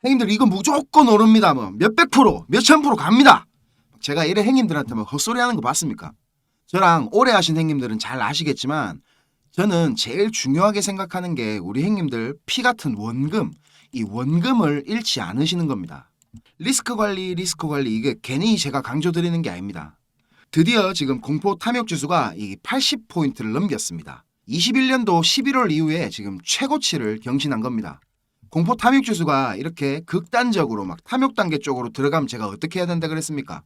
형님들 이거 무조건 오릅니다. 뭐 몇백 프로, 몇천 프로 갑니다. 제가 이래 형님들한테 뭐 헛소리 하는 거 봤습니까? 저랑 오래 하신 형님들은 잘 아시겠지만 저는 제일 중요하게 생각하는 게 우리 형님들 피 같은 원금, 이 원금을 잃지 않으시는 겁니다. 리스크 관리 이게 괜히 제가 강조드리는 게 아닙니다. 드디어 지금 공포 탐욕 지수가 이 80포인트를 넘겼습니다. 21년도 11월 이후에 지금 최고치를 경신한 겁니다. 공포 탐욕 지수가 이렇게 극단적으로 막 탐욕 단계 쪽으로 들어가면 제가 어떻게 해야 된다 그랬습니까?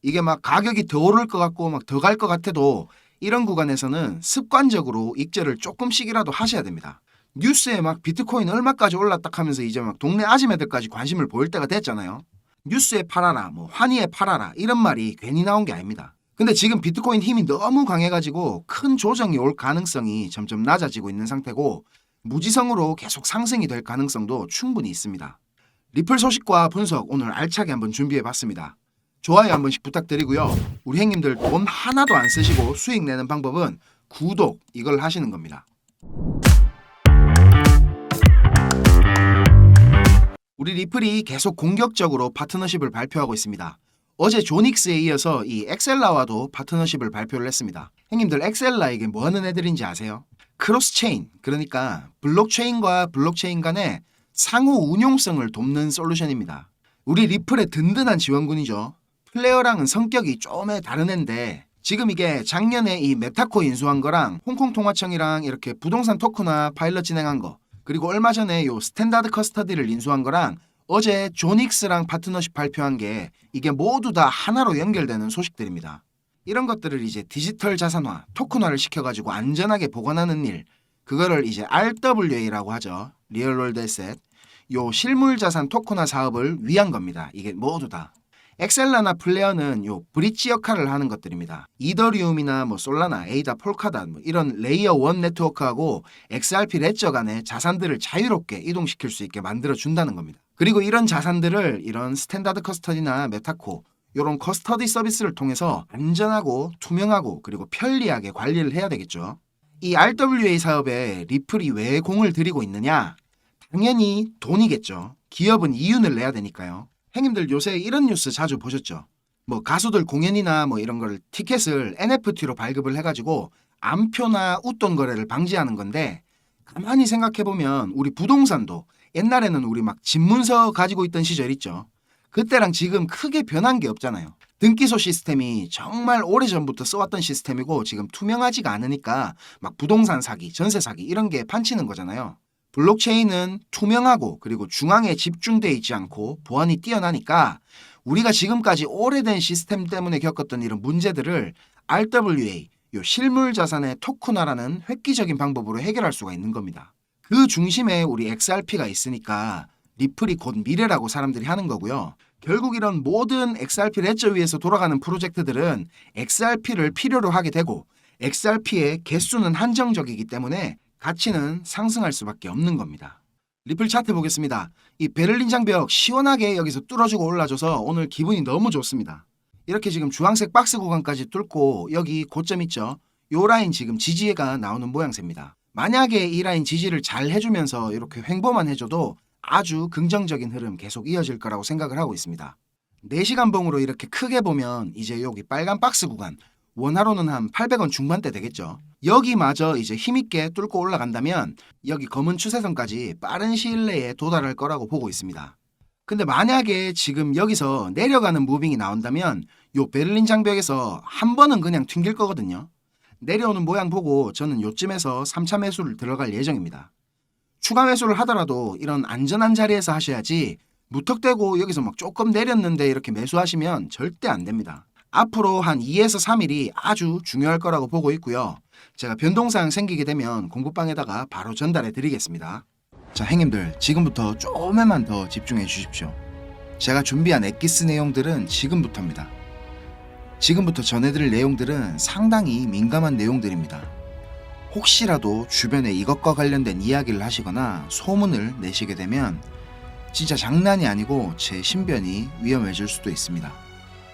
이게 막 가격이 더 오를 것 같고 막 더 갈 것 같아도 이런 구간에서는 습관적으로 익절을 조금씩이라도 하셔야 됩니다. 뉴스에 막 비트코인 얼마까지 올랐다 하면서 이제 막 동네 아줌매들까지 관심을 보일 때가 됐잖아요. 뉴스에 팔아라, 뭐 환희에 팔아라 이런 말이 괜히 나온 게 아닙니다. 근데 지금 비트코인 힘이 너무 강해가지고 큰 조정이 올 가능성이 점점 낮아지고 있는 상태고 무지성으로 계속 상승이 될 가능성도 충분히 있습니다. 리플 소식과 분석 오늘 알차게 한번 준비해봤습니다. 좋아요 한 번씩 부탁드리고요. 우리 형님들 돈 하나도 안 쓰시고 수익 내는 방법은 구독 이걸 하시는 겁니다. 우리 리플이 계속 공격적으로 파트너십을 발표하고 있습니다. 어제 조닉스에 이어서 이 엑셀라와도 파트너십을 발표를 했습니다. 형님들 엑셀라 이게 뭐 하는 애들인지 아세요? 크로스체인, 그러니까 블록체인과 블록체인 간의 상호 운용성을 돕는 솔루션입니다. 우리 리플의 든든한 지원군이죠. 플레어랑은 성격이 좀 다른 애인데 지금 이게 작년에 이 메타코 인수한 거랑 홍콩 통화청이랑 이렇게 부동산 토큰화 파일럿 진행한 거 그리고 얼마 전에 요 스탠다드 커스터디를 인수한 거랑 어제 조닉스랑 파트너십 발표한 게 이게 모두 다 하나로 연결되는 소식들입니다. 이런 것들을 이제 디지털 자산화, 토큰화를 시켜가지고 안전하게 보관하는 일 그거를 이제 RWA라고 하죠. 리얼월드 에셋 요 실물 자산 토큰화 사업을 위한 겁니다. 이게 모두 다. 엑셀라나 플레어는 요 브릿지 역할을 하는 것들입니다. 이더리움이나 뭐 솔라나, 에이다, 폴카닷 뭐 이런 레이어 1 네트워크하고 XRP 레저 간의 자산들을 자유롭게 이동시킬 수 있게 만들어 준다는 겁니다. 그리고 이런 자산들을 이런 스탠다드 커스터디나 메타코 이런 커스터디 서비스를 통해서 안전하고 투명하고 그리고 편리하게 관리를 해야 되겠죠. 이 RWA 사업에 리플이 왜 공을 들이고 있느냐? 당연히 돈이겠죠. 기업은 이윤을 내야 되니까요. 형님들 요새 이런 뉴스 자주 보셨죠? 뭐 가수들 공연이나 뭐 이런 걸 티켓을 NFT로 발급을 해가지고 암표나 웃돈 거래를 방지하는 건데 가만히 생각해보면 우리 부동산도 옛날에는 우리 막 집문서 가지고 있던 시절 있죠. 그때랑 지금 크게 변한 게 없잖아요. 등기소 시스템이 정말 오래전부터 써왔던 시스템이고 지금 투명하지가 않으니까 막 부동산 사기, 전세 사기 이런 게 판치는 거잖아요. 블록체인은 투명하고 그리고 중앙에 집중돼 있지 않고 보안이 뛰어나니까 우리가 지금까지 오래된 시스템 때문에 겪었던 이런 문제들을 RWA, 요 실물 자산의 토큰화라는 획기적인 방법으로 해결할 수가 있는 겁니다. 그 중심에 우리 XRP가 있으니까 리플이 곧 미래라고 사람들이 하는 거고요. 결국 이런 모든 XRP 레저 위에서 돌아가는 프로젝트들은 XRP를 필요로 하게 되고 XRP의 개수는 한정적이기 때문에 가치는 상승할 수밖에 없는 겁니다. 리플 차트 보겠습니다. 이 베를린 장벽 시원하게 여기서 뚫어주고 올라줘서 오늘 기분이 너무 좋습니다. 이렇게 지금 주황색 박스 구간까지 뚫고 여기 고점 있죠? 요 라인 지금 지지가 나오는 모양새입니다. 만약에 이 라인 지지를 잘 해주면서 이렇게 횡보만 해줘도 아주 긍정적인 흐름 계속 이어질 거라고 생각을 하고 있습니다. 4시간 봉으로 이렇게 크게 보면 이제 여기 빨간 박스 구간 원화로는 한 800원 중반대 되겠죠. 여기마저 이제 힘있게 뚫고 올라간다면 여기 검은 추세선까지 빠른 시일 내에 도달할 거라고 보고 있습니다. 근데 만약에 지금 여기서 내려가는 무빙이 나온다면 요 베를린 장벽에서 한 번은 그냥 튕길 거거든요. 내려오는 모양 보고 저는 요쯤에서 3차 매수를 들어갈 예정입니다. 추가 매수를 하더라도 이런 안전한 자리에서 하셔야지 무턱대고 여기서 막 조금 내렸는데 이렇게 매수하시면 절대 안 됩니다. 앞으로 한 2에서 3일이 아주 중요할 거라고 보고 있고요. 제가 변동사항 생기게 되면 공부방에다가 바로 전달해 드리겠습니다. 자, 형님들 지금부터 조금만 더 집중해 주십시오. 제가 준비한 엑기스 내용들은 지금부터입니다. 지금부터 전해드릴 내용들은 상당히 민감한 내용들입니다. 혹시라도 주변에 이것과 관련된 이야기를 하시거나 소문을 내시게 되면 진짜 장난이 아니고 제 신변이 위험해질 수도 있습니다.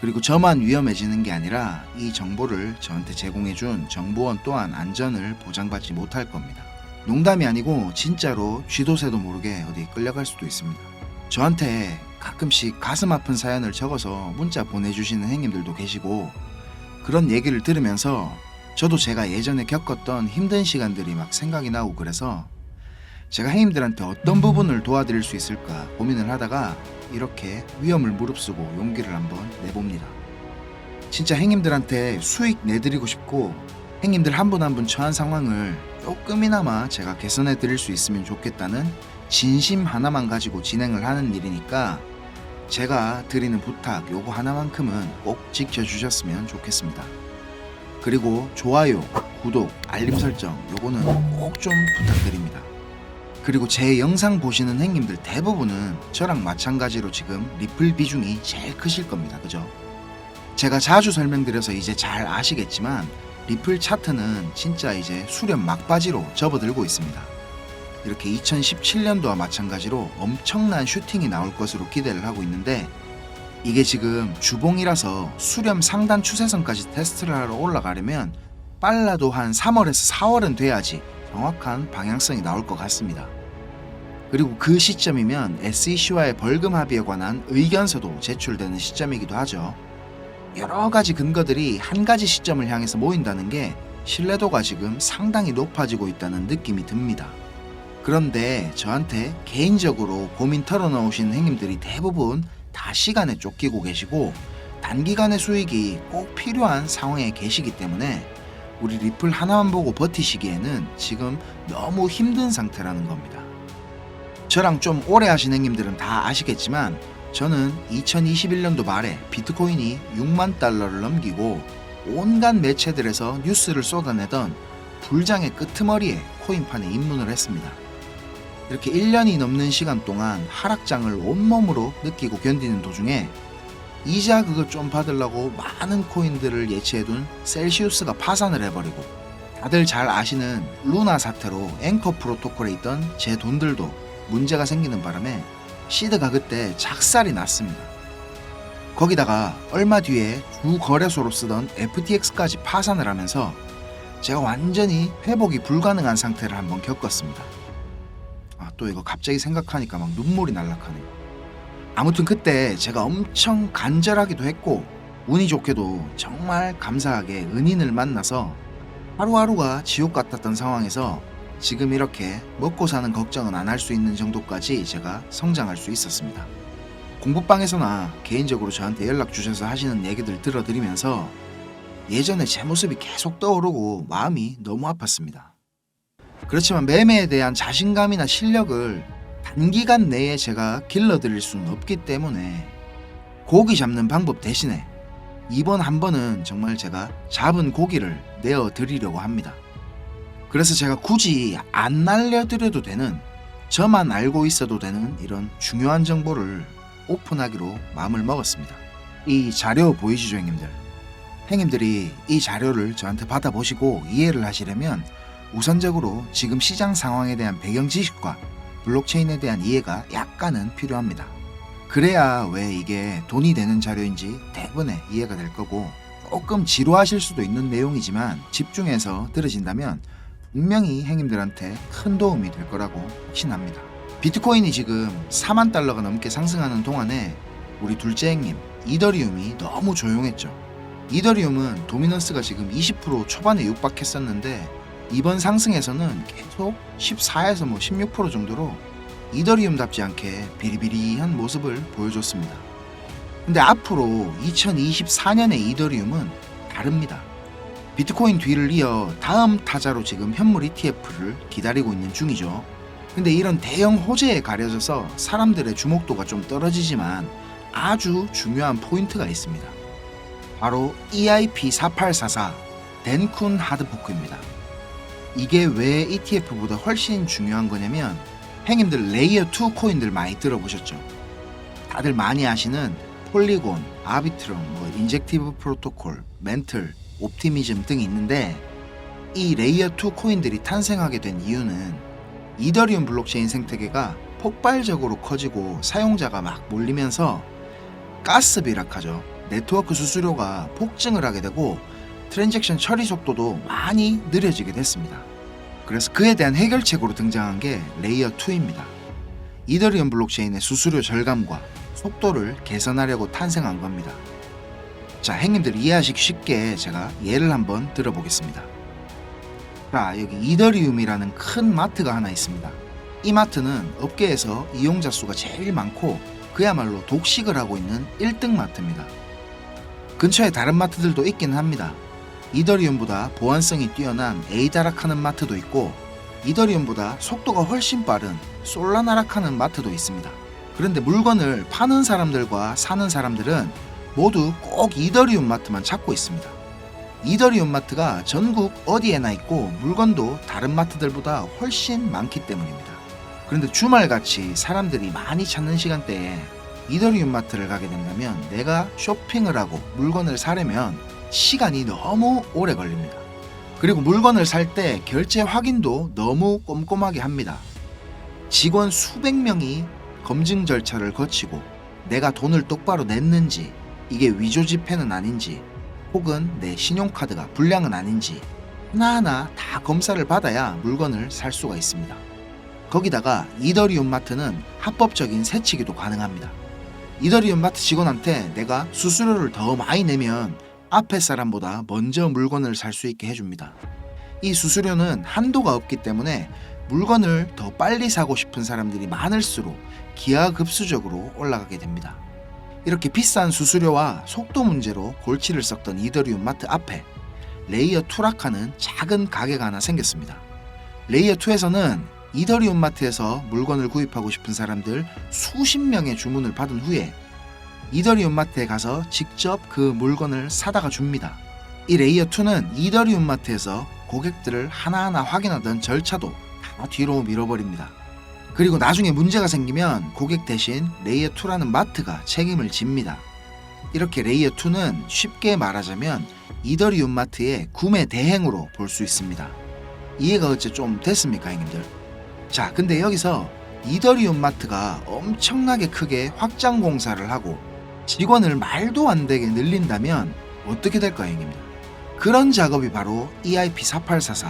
그리고 저만 위험해지는 게 아니라 이 정보를 저한테 제공해준 정보원 또한 안전을 보장받지 못할 겁니다. 농담이 아니고 진짜로 쥐도새도 모르게 어디 끌려갈 수도 있습니다. 저한테 가끔씩 가슴 아픈 사연을 적어서 문자 보내주시는 행님들도 계시고, 그런 얘기를 들으면서 저도 제가 예전에 겪었던 힘든 시간들이 막 생각이 나고, 그래서 제가 행님들한테 어떤 부분을 도와드릴 수 있을까 고민을 하다가 이렇게 위험을 무릅쓰고 용기를 한번 내봅니다. 진짜 행님들한테 수익 내드리고 싶고, 행님들 한 분 한 분 처한 상황을 조금이나마 제가 개선해 드릴 수 있으면 좋겠다는 진심 하나만 가지고 진행을 하는 일이니까 제가 드리는 부탁 요거 하나만큼은 꼭 지켜주셨으면 좋겠습니다. 그리고 좋아요, 구독, 알림 설정 요거는 꼭 좀 부탁드립니다. 그리고 제 영상 보시는 행님들 대부분은 저랑 마찬가지로 지금 리플 비중이 제일 크실 겁니다. 그죠? 제가 자주 설명드려서 이제 잘 아시겠지만 리플 차트는 진짜 이제 수렴 막바지로 접어들고 있습니다. 이렇게 2017년도와 마찬가지로 엄청난 슈팅이 나올 것으로 기대를 하고 있는데, 이게 지금 주봉이라서 수렴 상단 추세선까지 테스트를 하러 올라가려면 빨라도 한 3월에서 4월은 돼야지 정확한 방향성이 나올 것 같습니다. 그리고 그 시점이면 SEC와의 벌금 합의에 관한 의견서도 제출되는 시점이기도 하죠. 여러 가지 근거들이 한 가지 시점을 향해서 모인다는 게 신뢰도가 지금 상당히 높아지고 있다는 느낌이 듭니다. 그런데 저한테 개인적으로 고민 털어놓으신 행님들이 대부분 다 시간에 쫓기고 계시고 단기간의 수익이 꼭 필요한 상황에 계시기 때문에 우리 리플 하나만 보고 버티시기에는 지금 너무 힘든 상태라는 겁니다. 저랑 좀 오래 하신 행님들은 다 아시겠지만 저는 2021년도 말에 비트코인이 6만 달러를 넘기고 온갖 매체들에서 뉴스를 쏟아내던 불장의 끄트머리에 코인판에 입문을 했습니다. 이렇게 1년이 넘는 시간 동안 하락장을 온몸으로 느끼고 견디는 도중에 이자 그거 좀 받으려고 많은 코인들을 예치해둔 셀시우스가 파산을 해버리고, 다들 잘 아시는 루나 사태로 앵커 프로토콜에 있던 제 돈들도 문제가 생기는 바람에 시드가 그때 작살이 났습니다. 거기다가 얼마 뒤에 주 거래소로 쓰던 FTX까지 파산을 하면서 제가 완전히 회복이 불가능한 상태를 한번 겪었습니다. 또 이거 갑자기 생각하니까 막 눈물이 날락하네요. 아무튼 그때 제가 엄청 간절하기도 했고 운이 좋게도 정말 감사하게 은인을 만나서 하루하루가 지옥 같았던 상황에서 지금 이렇게 먹고 사는 걱정은 안 할 수 있는 정도까지 제가 성장할 수 있었습니다. 공부방에서나 개인적으로 저한테 연락 주셔서 하시는 얘기들 들어드리면서 예전에 제 모습이 계속 떠오르고 마음이 너무 아팠습니다. 그렇지만 매매에 대한 자신감이나 실력을 단기간 내에 제가 길러드릴 수는 없기 때문에 고기 잡는 방법 대신에 이번 한 번은 정말 제가 잡은 고기를 내어드리려고 합니다. 그래서 제가 굳이 안 날려드려도 되는, 저만 알고 있어도 되는 이런 중요한 정보를 오픈하기로 마음을 먹었습니다. 이 자료 보이시죠, 행님들? 행님들이 이 자료를 저한테 받아보시고 이해를 하시려면 우선적으로 지금 시장 상황에 대한 배경 지식과 블록체인에 대한 이해가 약간은 필요합니다. 그래야 왜 이게 돈이 되는 자료인지 대부분의 이해가 될 거고, 조금 지루하실 수도 있는 내용이지만 집중해서 들으신다면 분명히 행님들한테 큰 도움이 될 거라고 확신합니다. 비트코인이 지금 4만 달러가 넘게 상승하는 동안에 우리 둘째 행님 이더리움이 너무 조용했죠. 이더리움은 도미넌스가 지금 20% 초반에 육박했었는데 이번 상승에서는 계속 14에서 16% 정도로 이더리움답지 않게 비리비리한 모습을 보여줬습니다. 근데 앞으로 2024년의 이더리움은 다릅니다. 비트코인 뒤를 이어 다음 타자로 지금 현물 ETF를 기다리고 있는 중이죠. 근데 이런 대형 호재에 가려져서 사람들의 주목도가 좀 떨어지지만 아주 중요한 포인트가 있습니다. 바로 EIP4844 덴쿤 하드포크입니다. 이게 왜 ETF보다 훨씬 중요한 거냐면 행님들 레이어 2 코인들 많이 들어보셨죠? 다들 많이 아시는 폴리곤, 아비트럼, 인젝티브 프로토콜, 멘틀, 옵티미즘 등이 있는데 이 레이어 2 코인들이 탄생하게 된 이유는 이더리움 블록체인 생태계가 폭발적으로 커지고 사용자가 막 몰리면서 가스 비락하죠. 네트워크 수수료가 폭증을 하게 되고 트랜잭션 처리 속도도 많이 느려지게 됐습니다. 그래서 그에 대한 해결책으로 등장한 게 레이어 2입니다. 이더리움 블록체인의 수수료 절감과 속도를 개선하려고 탄생한 겁니다. 자, 행님들 이해하시기 쉽게 제가 예를 한번 들어보겠습니다. 자, 여기 이더리움이라는 큰 마트가 하나 있습니다. 이 마트는 업계에서 이용자 수가 제일 많고 그야말로 독식을 하고 있는 1등 마트입니다. 근처에 다른 마트들도 있기는 합니다. 이더리움보다 보안성이 뛰어난 에이다락하는 마트도 있고 이더리움보다 속도가 훨씬 빠른 솔라나락하는 마트도 있습니다. 그런데 물건을 파는 사람들과 사는 사람들은 모두 꼭 이더리움 마트만 찾고 있습니다. 이더리움 마트가 전국 어디에나 있고 물건도 다른 마트들보다 훨씬 많기 때문입니다. 그런데 주말같이 사람들이 많이 찾는 시간대에 이더리움 마트를 가게 된다면 내가 쇼핑을 하고 물건을 사려면 시간이 너무 오래 걸립니다. 그리고 물건을 살 때 결제 확인도 너무 꼼꼼하게 합니다. 직원 수백 명이 검증 절차를 거치고 내가 돈을 똑바로 냈는지, 이게 위조 지폐는 아닌지, 혹은 내 신용카드가 불량은 아닌지 하나하나 다 검사를 받아야 물건을 살 수가 있습니다. 거기다가 이더리움 마트는 합법적인 세치기도 가능합니다. 이더리움 마트 직원한테 내가 수수료를 더 많이 내면 앞에 사람보다 먼저 물건을 살 수 있게 해줍니다. 이 수수료는 한도가 없기 때문에 물건을 더 빨리 사고 싶은 사람들이 많을수록 기하급수적으로 올라가게 됩니다. 이렇게 비싼 수수료와 속도 문제로 골치를 썩던 이더리움 마트 앞에 레이어 2락하는 작은 가게가 하나 생겼습니다. 레이어 2에서는 이더리움 마트에서 물건을 구입하고 싶은 사람들 수십 명의 주문을 받은 후에 이더리움 마트에 가서 직접 그 물건을 사다가 줍니다. 이 레이어 2는 이더리움 마트에서 고객들을 하나하나 확인하던 절차도 다 뒤로 밀어버립니다. 그리고 나중에 문제가 생기면 고객 대신 레이어 2라는 마트가 책임을 집니다. 이렇게 레이어 2는 쉽게 말하자면 이더리움 마트의 구매 대행으로 볼 수 있습니다. 이해가 어째 좀 됐습니까, 형님들? 자, 근데 여기서 이더리움 마트가 엄청나게 크게 확장 공사를 하고 직원을 말도 안 되게 늘린다면 어떻게 될까요, 형님들? 그런 작업이 바로 EIP4844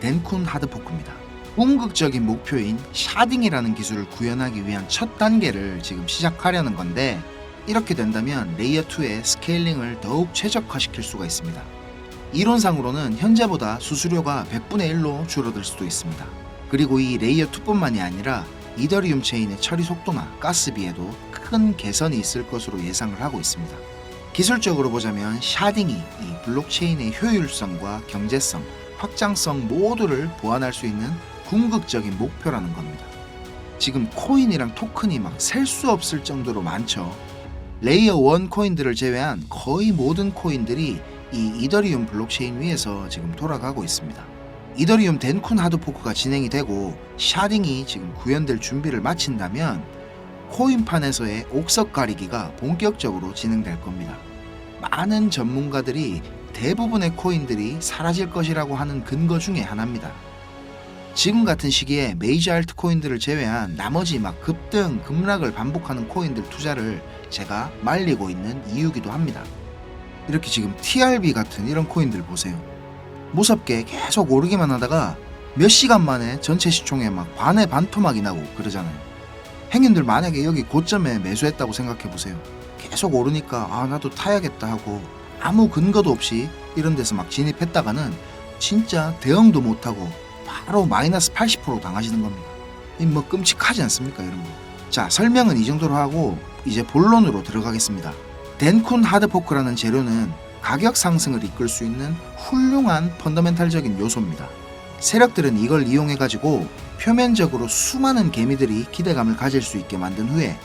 덴쿤 하드포크입니다. 궁극적인 목표인 샤딩이라는 기술을 구현하기 위한 첫 단계를 지금 시작하려는 건데, 이렇게 된다면 레이어 2의 스케일링을 더욱 최적화시킬 수가 있습니다. 이론상으로는 현재보다 수수료가 100분의 1로 줄어들 수도 있습니다. 그리고 이 레이어 2뿐만이 아니라 이더리움 체인의 처리 속도나 가스비에도 큰 개선이 있을 것으로 예상을 하고 있습니다. 기술적으로 보자면 샤딩이 이 블록체인의 효율성과 경제성, 확장성 모두를 보완할 수 있는 궁극적인 목표라는 겁니다. 지금 코인이랑 토큰이 막 셀 수 없을 정도로 많죠. 레이어 1 코인들을 제외한 거의 모든 코인들이 이 이더리움 블록체인 위에서 지금 돌아가고 있습니다. 이더리움 덴쿤 하드포크가 진행이 되고 샤딩이 지금 구현될 준비를 마친다면 코인판에서의 옥석 가리기가 본격적으로 진행될 겁니다. 많은 전문가들이 대부분의 코인들이 사라질 것이라고 하는 근거 중에 하나입니다. 지금 같은 시기에 메이저 알트 코인들을 제외한 나머지 막 급등, 급락을 반복하는 코인들 투자를 제가 말리고 있는 이유기도 합니다. 이렇게 지금 TRB 같은 이런 코인들 보세요. 무섭게 계속 오르기만 하다가 몇 시간 만에 전체 시총에 막 반의 반토막이 나고 그러잖아요. 행인들 만약에 여기 고점에 매수했다고 생각해 보세요. 계속 오르니까 아 나도 타야겠다 하고 아무 근거도 없이 이런 데서 막 진입했다가는 진짜 대응도 못하고 바로 마이너스 80% 당하시는 겁니다. 뭐 끔찍하지 않습니까, 여러분? 자, 설명은 이 정도로 하고 이제 본론으로 들어가겠습니다. 덴쿤 하드포크라는 재료는 가격 상승을 이끌 수 있는 훌륭한 펀더멘탈적인 요소입니다. 세력들은 이걸 이용해가지고 표면적으로 수많은 개미들이 기대감을 가질 수 있게 만든 후에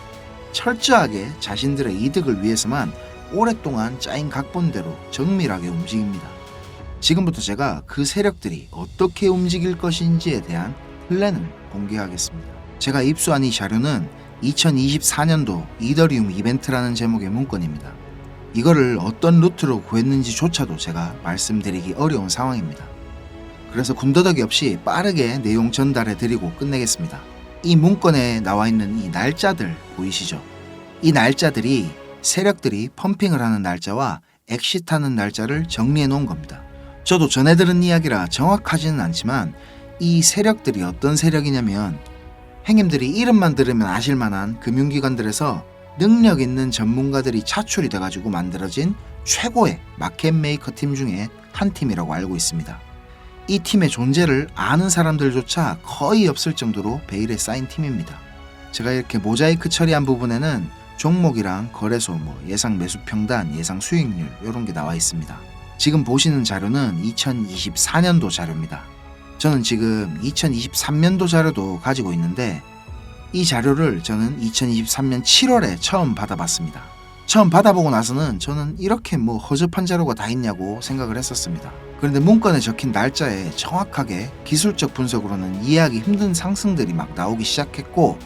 철저하게 자신들의 이득을 위해서만 오랫동안 짜인 각본대로 정밀하게 움직입니다. 지금부터 제가 그 세력들이 어떻게 움직일 것인지에 대한 플랜을 공개하겠습니다. 제가 입수한 이 자료는 2024년도 이더리움 이벤트라는 제목의 문건입니다. 이거를 어떤 루트로 구했는지조차도 제가 말씀드리기 어려운 상황입니다. 그래서 군더더기 없이 빠르게 내용 전달해 드리고 끝내겠습니다. 이 문건에 나와 있는 이 날짜들 보이시죠? 이 날짜들이 세력들이 펌핑을 하는 날짜와 엑시트하는 날짜를 정리해 놓은 겁니다. 저도 전해 들은 이야기라 정확하지는 않지만 이 세력들이 어떤 세력이냐면 행님들이 이름만 들으면 아실만한 금융기관들에서 능력 있는 전문가들이 차출이 돼가지고 만들어진 최고의 마켓 메이커 팀 중에 한 팀이라고 알고 있습니다. 이 팀의 존재를 아는 사람들조차 거의 없을 정도로 베일에 쌓인 팀입니다. 제가 이렇게 모자이크 처리한 부분에는 종목이랑 거래소, 예상 매수 평단, 예상 수익률 이런 게 나와 있습니다. 지금 보시는 자료는 2024년도 자료입니다. 저는 지금 2023년도 자료도 가지고 있는데 이 자료를 저는 2023년 7월에 처음 받아봤습니다. 처음 받아보고 나서는 저는 이렇게 허접한 자료가 다 있냐고 생각을 했었습니다. 그런데 문건에 적힌 날짜에 정확하게 기술적 분석으로는 이해하기 힘든 상승들이 막 나오기 시작했고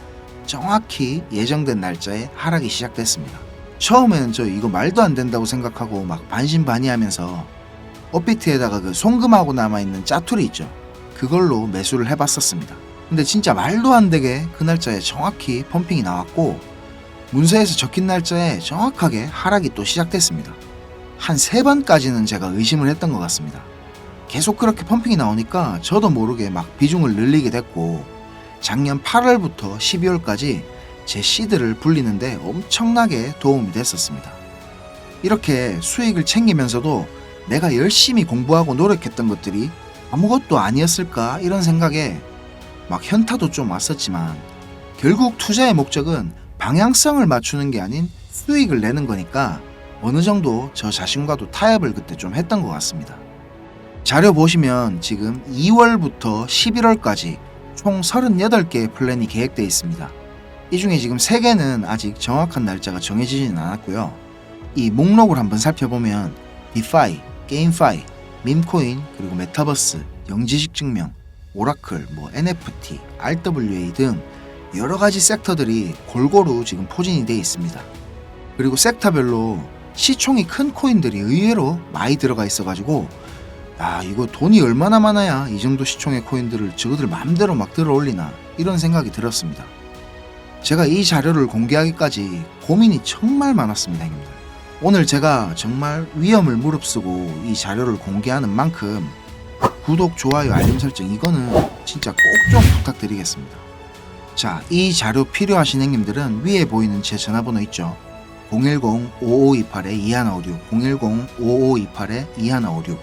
정확히 예정된 날짜에 하락이 시작됐습니다. 처음에는 저 이거 말도 안 된다고 생각하고 막 반신반의하면서 업비트에다가 그 송금하고 남아있는 짜투리 있죠. 그걸로 매수를 해봤었습니다. 근데 진짜 말도 안 되게 그 날짜에 정확히 펌핑이 나왔고 문서에서 적힌 날짜에 정확하게 하락이 또 시작됐습니다. 한 3번까지는 제가 의심을 했던 것 같습니다. 계속 그렇게 펌핑이 나오니까 저도 모르게 막 비중을 늘리게 됐고 작년 8월부터 12월까지 제 시드를 불리는데 엄청나게 도움이 됐었습니다. 이렇게 수익을 챙기면서도 내가 열심히 공부하고 노력했던 것들이 아무것도 아니었을까 이런 생각에 막 현타도 좀 왔었지만 결국 투자의 목적은 방향성을 맞추는 게 아닌 수익을 내는 거니까 어느 정도 저 자신과도 타협을 그때 좀 했던 것 같습니다. 자료 보시면 지금 2월부터 11월까지 총 38개의 플랜이 계획되어 있습니다. 이 중에 지금 3개는 아직 정확한 날짜가 정해지지는 않았고요. 이 목록을 한번 살펴보면 디파이, 게임파이, 밈코인, 그리고 메타버스, 영지식 증명, 오라클, NFT, RWA 등 여러가지 섹터들이 골고루 지금 포진이 되어 있습니다. 그리고 섹터별로 시총이 큰 코인들이 의외로 많이 들어가 있어가지고 이거 돈이 얼마나 많아야 이 정도 시총의 코인들을 저거들 마음대로 막 들어 올리나 이런 생각이 들었습니다. 제가 이 자료를 공개하기까지 고민이 정말 많았습니다, 형님들. 오늘 제가 정말 위험을 무릅쓰고 이 자료를 공개하는 만큼 구독, 좋아요, 알림 설정 이거는 진짜 꼭 좀 부탁드리겠습니다. 자, 이 자료 필요하신 형님들은 위에 보이는 제 전화번호 있죠. 010-5528-2156 010-5528-2156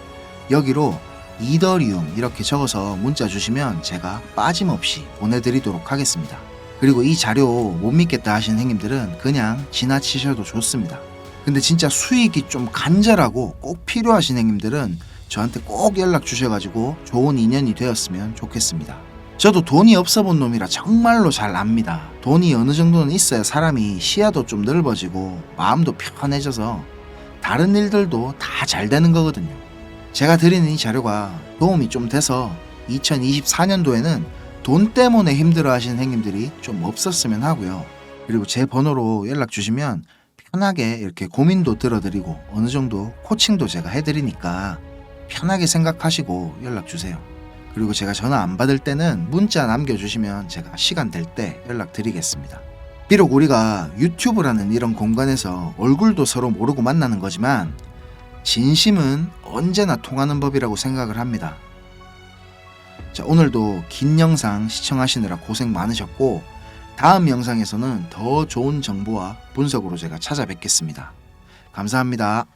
여기로 이더리움 이렇게 적어서 문자 주시면 제가 빠짐없이 보내드리도록 하겠습니다. 그리고 이 자료 못 믿겠다 하시는 형님들은 그냥 지나치셔도 좋습니다. 근데 진짜 수익이 좀 간절하고 꼭 필요하신 형님들은 저한테 꼭 연락 주셔가지고 좋은 인연이 되었으면 좋겠습니다. 저도 돈이 없어 본 놈이라 정말로 잘 압니다. 돈이 어느 정도는 있어야 사람이 시야도 좀 넓어지고 마음도 편해져서 다른 일들도 다 잘 되는 거거든요. 제가 드리는 이 자료가 도움이 좀 돼서 2024년도에는 돈 때문에 힘들어 하시는 형님들이 좀 없었으면 하고요. 그리고 제 번호로 연락 주시면 편하게 이렇게 고민도 들어드리고 어느 정도 코칭도 제가 해드리니까 편하게 생각하시고 연락 주세요. 그리고 제가 전화 안 받을 때는 문자 남겨주시면 제가 시간 될 때 연락드리겠습니다. 비록 우리가 유튜브라는 이런 공간에서 얼굴도 서로 모르고 만나는 거지만 진심은 언제나 통하는 법이라고 생각을 합니다. 자, 오늘도 긴 영상 시청하시느라 고생 많으셨고 다음 영상에서는 더 좋은 정보와 분석으로 제가 찾아뵙겠습니다. 감사합니다.